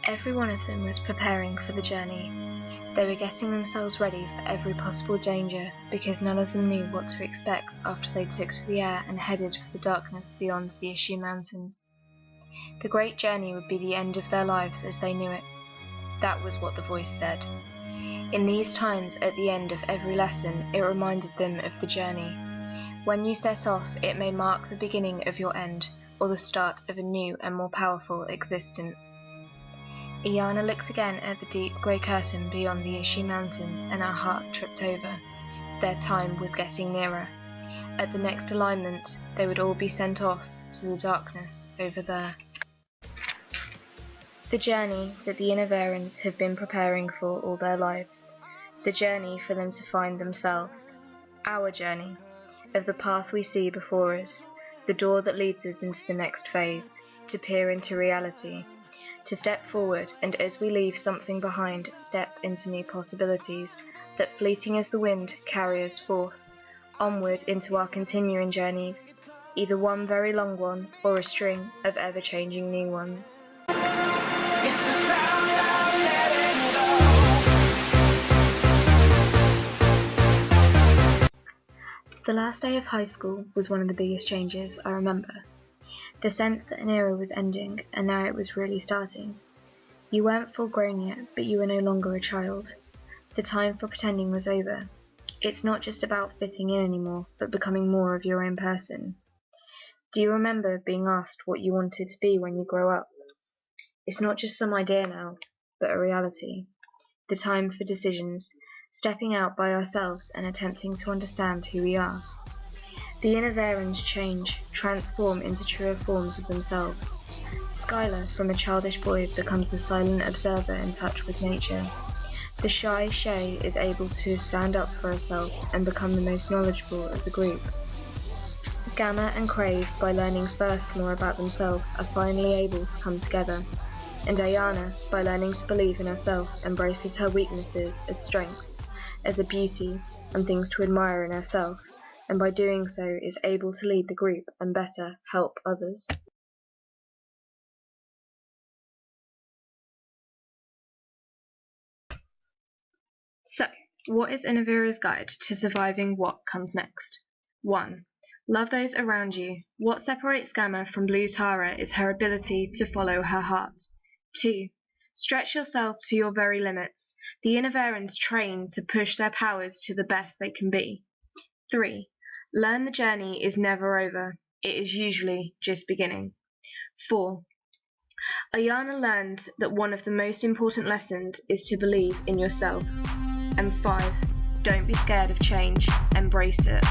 Every one of them was preparing for the journey. They were getting themselves ready for every possible danger, because none of them knew what to expect after they took to the air and headed for the darkness beyond the Issue Mountains. The great journey would be the end of their lives as they knew it. That was what the voice said. In these times, at the end of every lesson, it reminded them of the journey. When you set off, it may mark the beginning of your end, or the start of a new and more powerful existence. Iana looked again at the deep grey curtain beyond the Issue Mountains, and her heart tripped over. Their time was getting nearer. At the next alignment, they would all be sent off to the darkness over there. The journey that the Innoverans have been preparing for all their lives. The journey for them to find themselves. Our journey, of the path we see before us, the door that leads us into the next phase, to peer into reality, to step forward, and as we leave something behind, step into new possibilities, that fleeting as the wind carry us forth, onward into our continuing journeys, either one very long one, or a string of ever-changing new ones. It's the sound of letting go. The last day of high school was one of the biggest changes I remember. The sense that an era was ending, and now it was really starting. You weren't full grown yet, but you were no longer a child. The time for pretending was over. It's not just about fitting in anymore, but becoming more of your own person. Do you remember being asked what you wanted to be when you grow up? It's not just some idea now, but a reality. The time for decisions, stepping out by ourselves and attempting to understand who we are. The Innoverans change, transform into truer forms of themselves. Skylar, from a childish boy, becomes the silent observer in touch with nature. The shy Shay is able to stand up for herself and become the most knowledgeable of the group. Gamma and Crave, by learning first more about themselves, are finally able to come together. And Ayana, by learning to believe in herself, embraces her weaknesses as strengths, as a beauty and things to admire in herself, and by doing so is able to lead the group and better help others. So, what is Innovera's guide to surviving what comes next? 1. Love those around you. What separates Gamma from Blue Tara is her ability to follow her heart. 2. Stretch yourself to your very limits. The Innoverans train to push their powers to the best they can be. 3. Learn the journey is never over. It is usually just beginning. 4. Ayana learns that one of the most important lessons is to believe in yourself. And 5. Don't be scared of change. Embrace it.